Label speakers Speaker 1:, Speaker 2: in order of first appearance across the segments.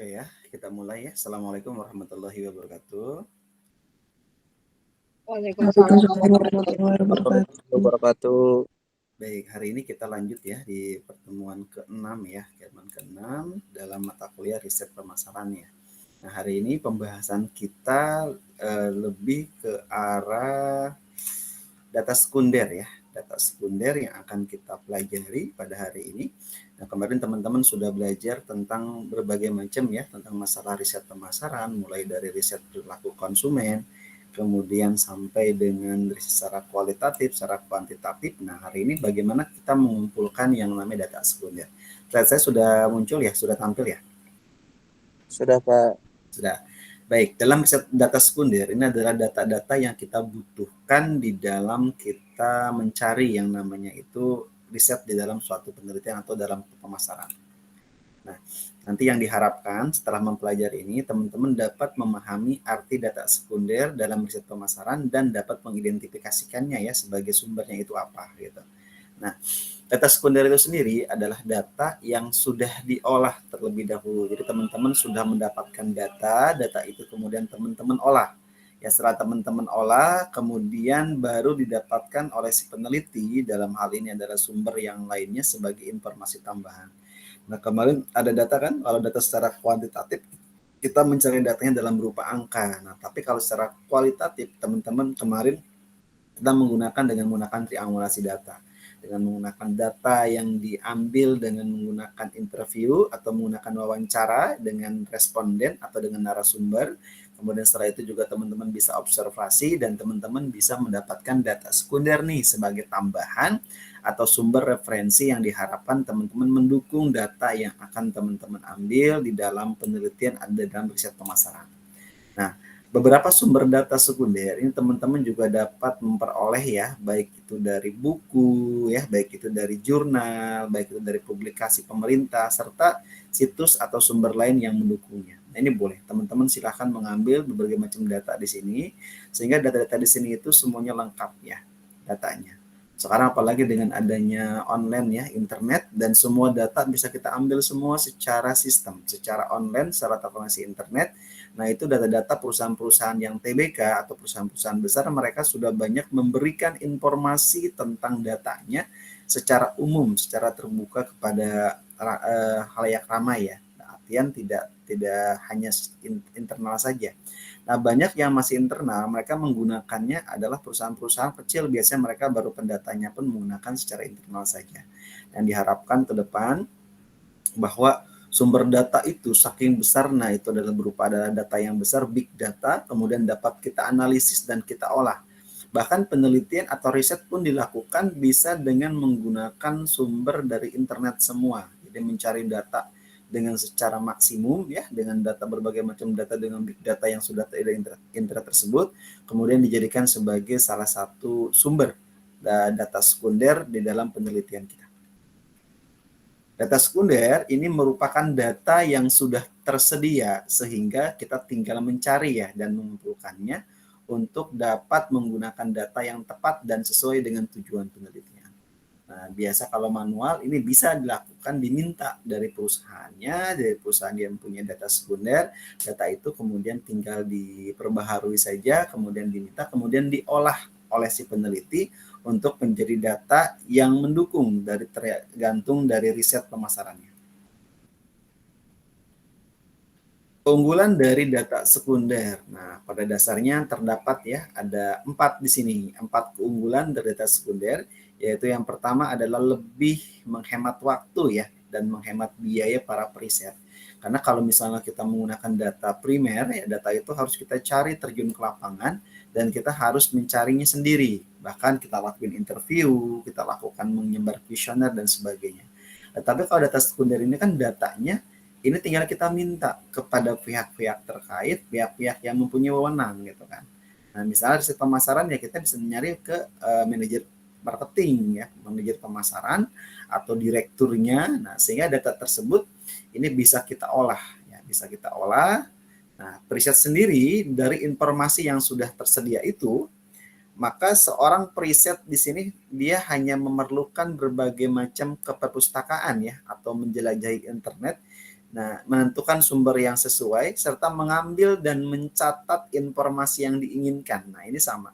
Speaker 1: Oke ya, kita mulai ya. Assalamualaikum warahmatullahi wabarakatuh.
Speaker 2: Waalaikumsalam
Speaker 3: Warahmatullahi wabarakatuh.
Speaker 1: Baik, hari ini kita lanjut ya di pertemuan ke-6 ya, pertemuan ke-6 dalam mata kuliah riset pemasaran ya. Nah, hari ini pembahasan kita lebih ke arah data sekunder ya, data sekunder yang akan kita pelajari pada hari ini. Nah, kemarin teman-teman sudah belajar tentang berbagai macam ya, tentang masalah riset pemasaran, mulai dari riset perilaku konsumen, kemudian sampai dengan riset secara kualitatif, secara kuantitatif. Nah, hari ini bagaimana kita mengumpulkan yang namanya data sekunder. Slide saya sudah muncul ya, sudah tampil ya?
Speaker 3: Sudah, Pak.
Speaker 1: Sudah. Baik, dalam riset data sekunder ini adalah data-data yang kita butuhkan di dalam kita mencari yang namanya itu riset di dalam suatu penelitian atau dalam pemasaran. Nah, nanti yang diharapkan setelah mempelajari ini, teman-teman dapat memahami arti data sekunder dalam riset pemasaran dan dapat mengidentifikasikannya ya sebagai sumbernya itu apa gitu. Nah, data sekunder itu sendiri adalah data yang sudah diolah terlebih dahulu. Jadi teman-teman sudah mendapatkan data itu kemudian teman-teman olah. Ya setelah teman-teman olah, kemudian baru didapatkan oleh si peneliti, dalam hal ini adalah sumber yang lainnya sebagai informasi tambahan. Nah, kemarin ada data kan, kalau data secara kuantitatif, kita mencari datanya dalam berupa angka. Nah, tapi kalau secara kualitatif, teman-teman kemarin kita menggunakan triangulasi data. Dengan menggunakan data yang diambil dengan menggunakan interview atau menggunakan wawancara dengan responden atau dengan narasumber. Kemudian setelah itu juga teman-teman bisa observasi dan teman-teman bisa mendapatkan data sekunder nih sebagai tambahan atau sumber referensi yang diharapkan teman-teman mendukung data yang akan teman-teman ambil di dalam penelitian ada dalam riset pemasaran. Nah, beberapa sumber data sekunder ini teman-teman juga dapat memperoleh ya, baik itu dari buku ya, baik itu dari jurnal, baik itu dari publikasi pemerintah serta situs atau sumber lain yang mendukungnya. Nah, ini boleh teman-teman silahkan mengambil berbagai macam data di sini sehingga data-data di sini itu semuanya lengkap ya datanya. Sekarang apalagi dengan adanya online ya, internet, dan semua data bisa kita ambil semua secara sistem, secara online, secara transformasi internet. Nah, itu data-data perusahaan-perusahaan yang TBK atau perusahaan-perusahaan besar, mereka sudah banyak memberikan informasi tentang datanya secara umum, secara terbuka kepada halayak ramai ya. Nah, artian tidak hanya internal saja. Nah, banyak yang masih internal, mereka menggunakannya adalah perusahaan-perusahaan kecil, biasanya mereka baru pendatanya pun menggunakan secara internal saja. Dan diharapkan ke depan bahwa sumber data itu saking besar, nah itu adalah berupa data yang besar, big data, kemudian dapat kita analisis dan kita olah. Bahkan penelitian atau riset pun dilakukan bisa dengan menggunakan sumber dari internet semua. Jadi mencari data dengan secara maksimum ya, dengan data berbagai macam data dengan big data yang sudah ada di internet tersebut, kemudian dijadikan sebagai salah satu sumber data sekunder di dalam penelitian kita. Data sekunder ini merupakan data yang sudah tersedia sehingga kita tinggal mencari ya dan mengumpulkannya untuk dapat menggunakan data yang tepat dan sesuai dengan tujuan penelitian. Nah, biasa kalau manual ini bisa dilakukan diminta dari perusahaannya, dari perusahaan yang punya data sekunder, data itu kemudian tinggal diperbaharui saja, kemudian diminta, kemudian diolah oleh si peneliti untuk menjadi data yang mendukung dari tergantung dari riset pemasarannya. Keunggulan dari data sekunder. Nah, pada dasarnya terdapat ya ada 4 di sini, 4 keunggulan dari data sekunder, yaitu yang pertama adalah lebih menghemat waktu ya dan menghemat biaya para periset. Karena kalau misalnya kita menggunakan data primer ya, data itu harus kita cari terjun ke lapangan dan kita harus mencarinya sendiri. Bahkan kita lakukan interview, kita lakukan menyebar kuesioner dan sebagainya. Tapi kalau data sekunder ini kan datanya ini tinggal kita minta kepada pihak-pihak terkait, pihak-pihak yang mempunyai wewenang gitu kan. Nah, misalnya riset pemasaran ya kita bisa nyari ke manajer marketing ya, manajer pemasaran atau direkturnya. Nah, sehingga data tersebut ini bisa kita olah ya, bisa kita olah. Nah, periset sendiri dari informasi yang sudah tersedia itu, maka seorang periset di sini dia hanya memerlukan berbagai macam keperpustakaan ya atau menjelajahi internet. Nah, menentukan sumber yang sesuai serta mengambil dan mencatat informasi yang diinginkan. Nah, ini sama.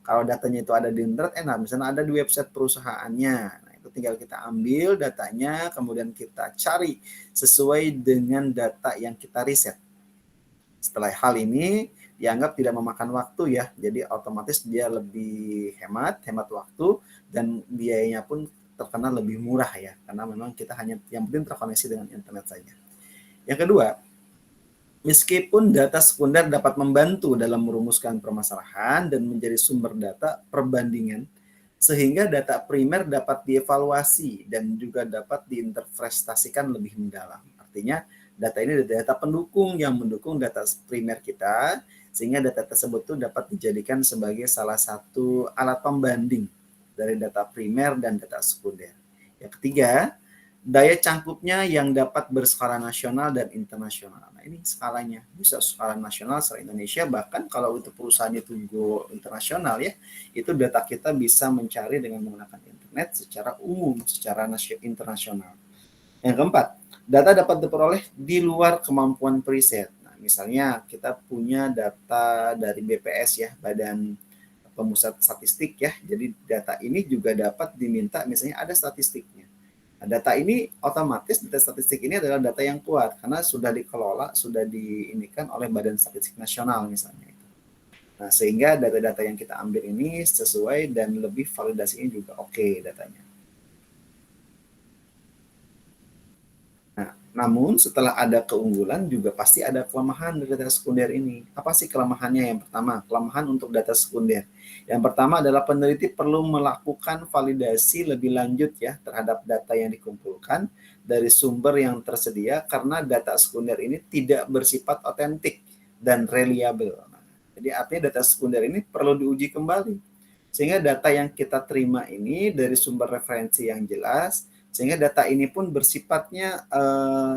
Speaker 1: Kalau datanya itu ada di internet, enak. Misalnya ada di website perusahaannya. Nah, itu tinggal kita ambil datanya, kemudian kita cari sesuai dengan data yang kita riset. Setelah hal ini dianggap tidak memakan waktu ya, jadi otomatis dia lebih hemat waktu, dan biayanya pun terkenal lebih murah ya, karena memang kita hanya yang penting terkoneksi dengan internet saja. Yang kedua, meskipun data sekunder dapat membantu dalam merumuskan permasalahan dan menjadi sumber data perbandingan, sehingga data primer dapat dievaluasi dan juga dapat diinterpretasikan lebih mendalam. Artinya, data ini adalah data pendukung yang mendukung data primer kita, sehingga data tersebut itu dapat dijadikan sebagai salah satu alat pembanding dari data primer dan data sekunder. Yang ketiga, daya cangkupnya yang dapat berskala nasional dan internasional. Nah, ini skalanya bisa skala nasional, skala Indonesia, bahkan kalau itu perusahaan itu go internasional ya, itu data kita bisa mencari dengan menggunakan internet secara umum, secara internasional. Yang keempat, data dapat diperoleh di luar kemampuan periset. Nah, misalnya kita punya data dari BPS ya, Badan Pemusat Statistik ya. Jadi data ini juga dapat diminta misalnya ada statistiknya. Nah, data ini otomatis data statistik ini adalah data yang kuat karena sudah dikelola, sudah diinikan oleh Badan Statistik Nasional misalnya. Nah, sehingga data-data yang kita ambil ini sesuai dan lebih validasinya juga oke datanya. Nah, namun setelah ada keunggulan juga pasti ada kelemahan dari data sekunder ini. Apa sih kelemahannya? Yang pertama, kelemahan untuk data sekunder. Yang pertama adalah peneliti perlu melakukan validasi lebih lanjut ya terhadap data yang dikumpulkan dari sumber yang tersedia karena data sekunder ini tidak bersifat otentik dan reliable. Nah, jadi artinya data sekunder ini perlu diuji kembali. Sehingga data yang kita terima ini dari sumber referensi yang jelas, sehingga data ini pun bersifatnya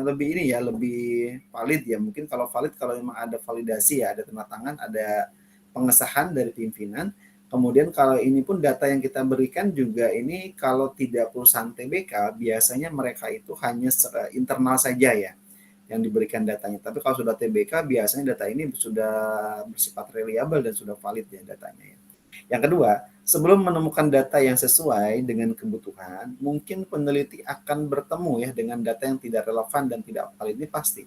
Speaker 1: lebih ini ya, lebih valid ya. Mungkin kalau valid kalau memang ada validasi ya, ada tanda tangan, ada pengesahan dari pimpinan. Kemudian kalau ini pun data yang kita berikan juga ini kalau tidak perusahaan TBK, biasanya mereka itu hanya internal saja ya yang diberikan datanya. Tapi kalau sudah TBK biasanya data ini sudah bersifat reliable dan sudah valid ya datanya ya. Yang kedua, sebelum menemukan data yang sesuai dengan kebutuhan, mungkin peneliti akan bertemu ya dengan data yang tidak relevan dan tidak valid, ini pasti.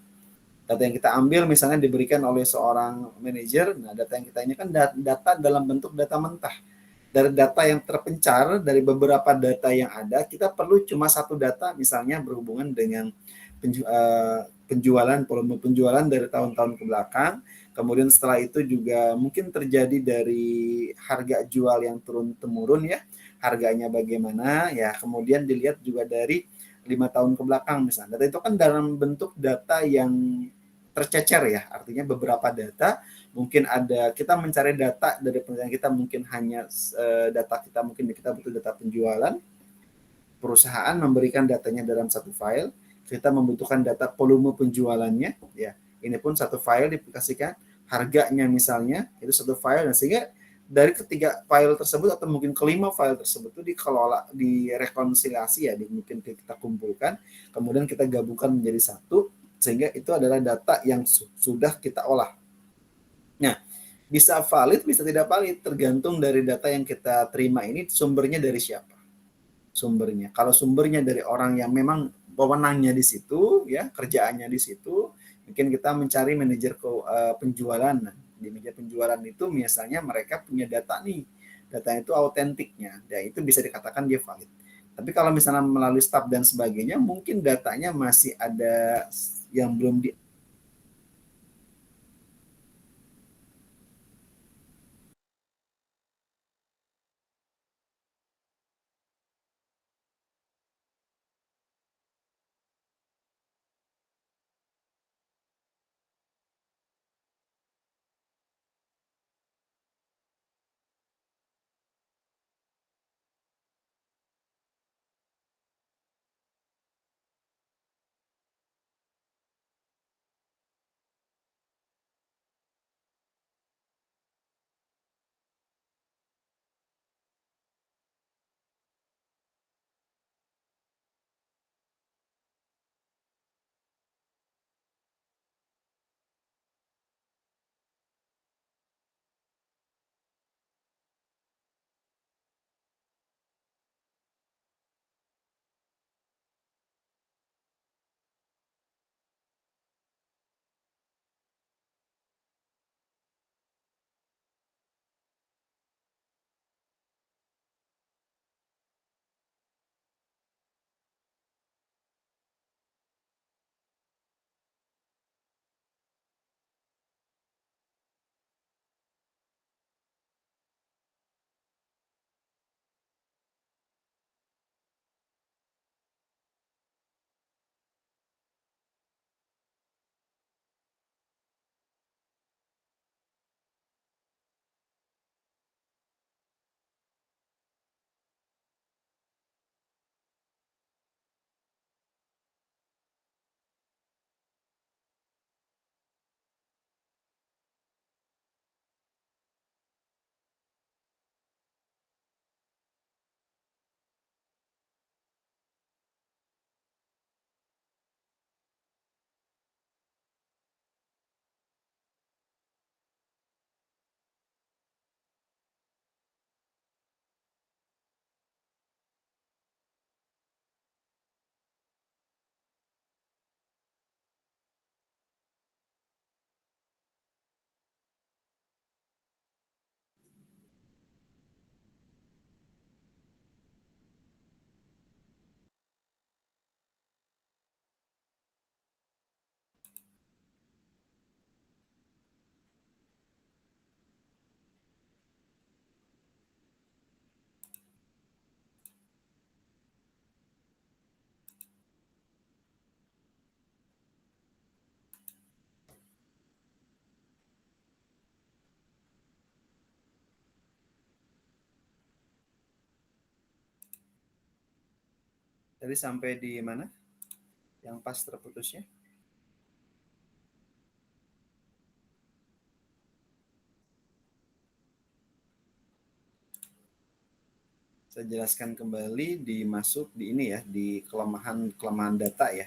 Speaker 1: Data yang kita ambil misalnya diberikan oleh seorang manajer, nah data yang kita ini kan data dalam bentuk data mentah. Dari data yang terpencar, dari beberapa data yang ada, kita perlu cuma satu data misalnya berhubungan dengan penjualan, volume penjualan dari tahun-tahun ke belakang. Kemudian setelah itu juga mungkin terjadi dari harga jual yang turun-temurun ya, harganya bagaimana ya. Kemudian dilihat juga dari 5 tahun ke belakang misalnya. Data itu kan dalam bentuk data yang tercecer ya, artinya beberapa data. Mungkin ada kita mencari data dari penelitian kita mungkin hanya data kita mungkin kita butuh data penjualan, perusahaan memberikan datanya dalam satu file, kita membutuhkan data volume penjualannya, ya ini pun satu file diaplikasikan, harganya misalnya itu satu file, dan sehingga dari ketiga file tersebut atau mungkin kelima file tersebut itu dikelola, direkonsiliasi ya, mungkin kita kumpulkan, kemudian kita gabungkan menjadi satu, sehingga itu adalah data yang sudah kita olah. Nah, bisa valid, bisa tidak valid, tergantung dari data yang kita terima ini sumbernya dari siapa. Sumbernya. Kalau sumbernya dari orang yang memang wewenangnya di situ, ya kerjaannya di situ, mungkin kita mencari manajer penjualan. Nah, di meja penjualan itu misalnya mereka punya data nih, data itu autentiknya, dan itu bisa dikatakan dia valid. Tapi kalau misalnya melalui staf dan sebagainya, mungkin datanya masih ada yang belum di Tadi sampai di mana? Yang pas terputusnya? Saya jelaskan kembali dimasuk di ini ya, di kelemahan data ya,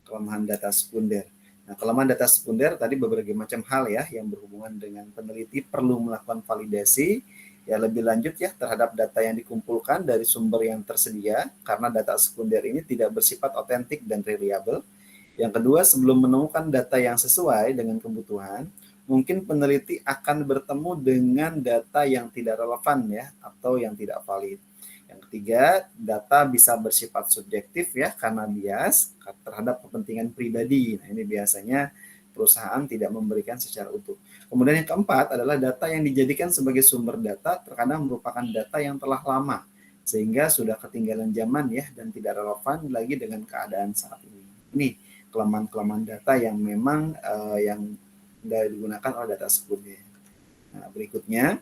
Speaker 1: kelemahan data sekunder. Nah, kelemahan data sekunder tadi berbagai macam hal ya yang berhubungan dengan peneliti perlu melakukan validasi ya lebih lanjut ya terhadap data yang dikumpulkan dari sumber yang tersedia karena data sekunder ini tidak bersifat otentik dan reliable. Yang kedua, sebelum menemukan data yang sesuai dengan kebutuhan, mungkin peneliti akan bertemu dengan data yang tidak relevan ya atau yang tidak valid. Yang ketiga, data bisa bersifat subjektif ya karena bias terhadap kepentingan pribadi. Nah, ini biasanya perusahaan tidak memberikan secara utuh. Kemudian yang keempat adalah data yang dijadikan sebagai sumber data terkadang merupakan data yang telah lama sehingga sudah ketinggalan zaman ya dan tidak relevan lagi dengan keadaan saat ini. Ini kelemahan-kelemahan data yang memang yang digunakan oleh data sekunder. Nah, berikutnya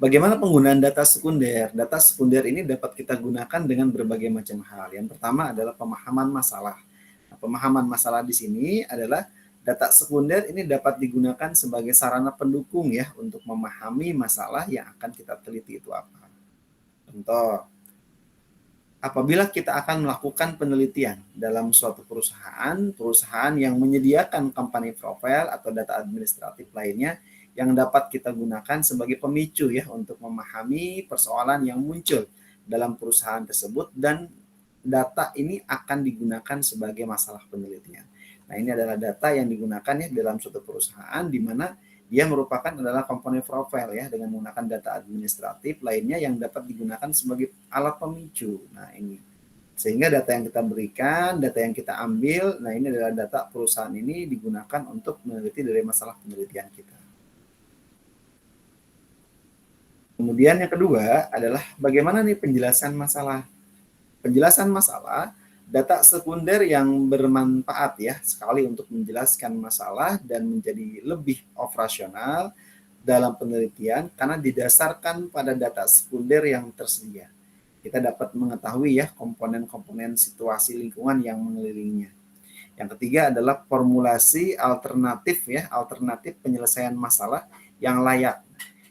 Speaker 1: bagaimana penggunaan data sekunder? Data sekunder ini dapat kita gunakan dengan berbagai macam hal. Yang pertama adalah pemahaman masalah. Nah, pemahaman masalah di sini adalah data sekunder ini dapat digunakan sebagai sarana pendukung ya untuk memahami masalah yang akan kita teliti itu apa. Contoh, apabila kita akan melakukan penelitian dalam suatu perusahaan yang menyediakan company profile atau data administratif lainnya yang dapat kita gunakan sebagai pemicu ya untuk memahami persoalan yang muncul dalam perusahaan tersebut dan data ini akan digunakan sebagai masalah penelitian. Nah, ini adalah data yang digunakan ya dalam suatu perusahaan di mana dia merupakan adalah komponen profile ya dengan menggunakan data administratif lainnya yang dapat digunakan sebagai alat pemicu. Nah, ini sehingga data yang kita berikan, data yang kita ambil, nah ini adalah data perusahaan ini digunakan untuk meneliti dari masalah penelitian kita. Kemudian yang kedua adalah bagaimana nih penjelasan masalah. Penjelasan masalah, data sekunder yang bermanfaat ya sekali untuk menjelaskan masalah dan menjadi lebih operasional dalam penelitian karena didasarkan pada data sekunder yang tersedia. Kita dapat mengetahui ya komponen-komponen situasi lingkungan yang mengelilinginya. Yang ketiga adalah formulasi alternatif ya, alternatif penyelesaian masalah yang layak.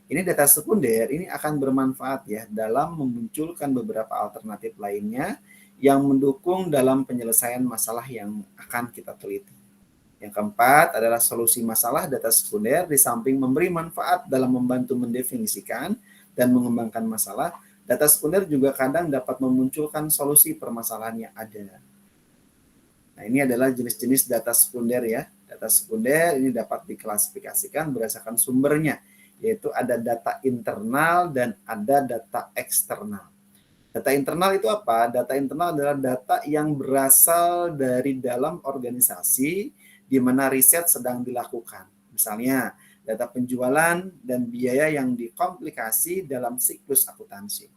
Speaker 1: Ini data sekunder ini akan bermanfaat ya dalam memunculkan beberapa alternatif lainnya yang mendukung dalam penyelesaian masalah yang akan kita teliti. Yang keempat adalah solusi masalah data sekunder di samping memberi manfaat dalam membantu mendefinisikan dan mengembangkan masalah, data sekunder juga kadang dapat memunculkan solusi permasalahan yang ada. Nah, ini adalah jenis-jenis data sekunder ya. Data sekunder ini dapat diklasifikasikan berdasarkan sumbernya, yaitu ada data internal dan ada data eksternal. Data internal itu apa? Data internal adalah data yang berasal dari dalam organisasi di mana riset sedang dilakukan. Misalnya, data penjualan dan biaya yang dikomplikasi dalam siklus akuntansi.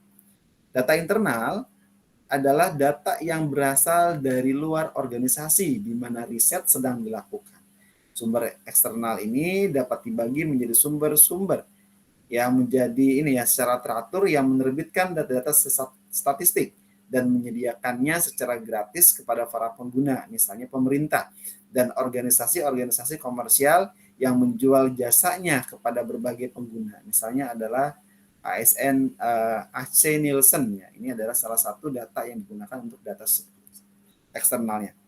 Speaker 1: Data internal adalah data yang berasal dari luar organisasi di mana riset sedang dilakukan. Sumber eksternal ini dapat dibagi menjadi sumber-sumber yang menjadi ini ya secara teratur yang menerbitkan data-data statistik dan menyediakannya secara gratis kepada para pengguna, misalnya pemerintah dan organisasi-organisasi komersial yang menjual jasanya kepada berbagai pengguna. Misalnya adalah ASN AC Nielsen ya. Ini adalah salah satu data yang digunakan untuk data eksternalnya.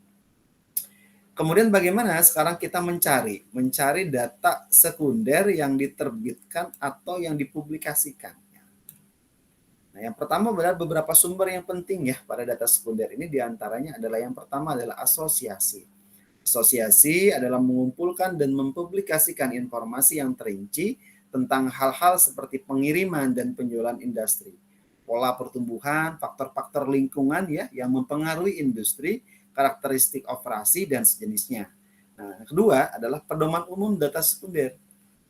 Speaker 1: Kemudian bagaimana sekarang kita mencari data sekunder yang diterbitkan atau yang dipublikasikan. Nah, yang pertama adalah beberapa sumber yang penting ya pada data sekunder ini diantaranya adalah yang pertama adalah asosiasi. Asosiasi adalah mengumpulkan dan mempublikasikan informasi yang terinci tentang hal-hal seperti pengiriman dan penjualan industri, pola pertumbuhan, faktor-faktor lingkungan ya yang mempengaruhi industri, karakteristik operasi dan sejenisnya. Nah, kedua adalah pedoman umum data sekunder.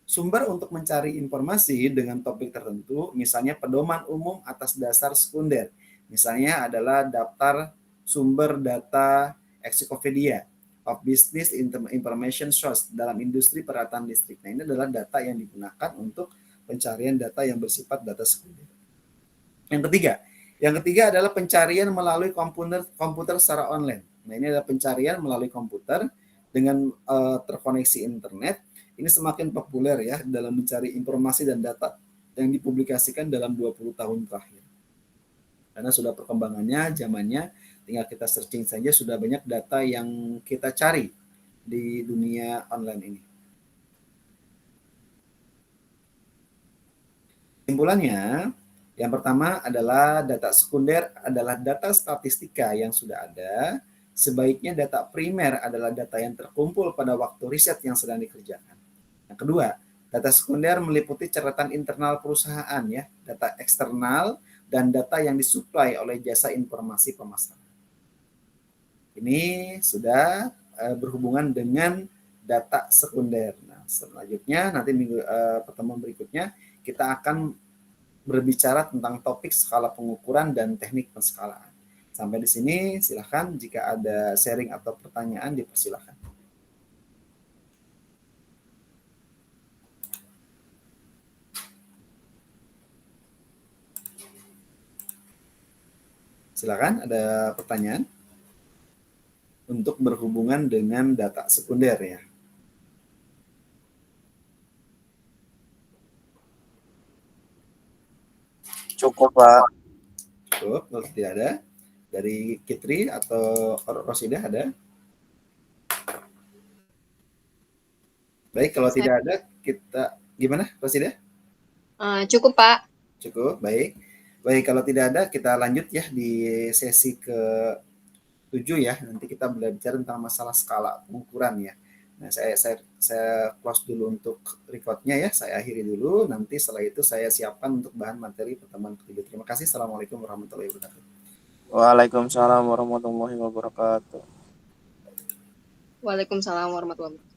Speaker 1: Sumber untuk mencari informasi dengan topik tertentu, misalnya pedoman umum atas dasar sekunder. Misalnya adalah daftar sumber data Encyclopedia of Business Information Source dalam industri peralatan listrik. Nah, ini adalah data yang digunakan untuk pencarian data yang bersifat data sekunder. Yang ketiga, Yang ketiga adalah pencarian melalui komputer secara online. Nah, ini adalah pencarian melalui komputer dengan terkoneksi internet. Ini semakin populer ya dalam mencari informasi dan data yang dipublikasikan dalam 20 tahun terakhir. Karena sudah perkembangannya, zamannya, tinggal kita searching saja sudah banyak data yang kita cari di dunia online ini. Kesimpulannya, yang pertama adalah data sekunder adalah data statistika yang sudah ada. Sebaiknya data primer adalah data yang terkumpul pada waktu riset yang sedang dikerjakan. Yang kedua, data sekunder meliputi catatan internal perusahaan ya, data eksternal dan data yang disuplai oleh jasa informasi pemasaran. Ini sudah berhubungan dengan data sekunder. Nah, selanjutnya nanti pertemuan berikutnya kita akan berbicara tentang topik skala pengukuran dan teknik penskalaan. Sampai di sini silakan jika ada sharing atau pertanyaan dipersilakan. Silakan ada pertanyaan untuk berhubungan dengan data sekunder ya.
Speaker 3: Cukup, Pak.
Speaker 1: Cukup, kalau tidak ada. Dari Kitri atau Rosida ada? Baik, kalau tidak ada, kita gimana, Rosida?
Speaker 2: Cukup, Pak.
Speaker 1: Cukup, baik. Baik, kalau tidak ada, kita lanjut ya di sesi ke-7 ya. Nanti kita belajar tentang masalah skala pengukuran ya. Nah, saya close dulu untuk recordnya ya. Saya akhiri dulu. Nanti setelah itu saya siapkan untuk bahan materi pertemuan ke-7. Terima kasih. Assalamualaikum warahmatullahi wabarakatuh.
Speaker 3: Waalaikumsalam warahmatullahi wabarakatuh.
Speaker 2: Waalaikumsalam warahmatullahi wabarakatuh.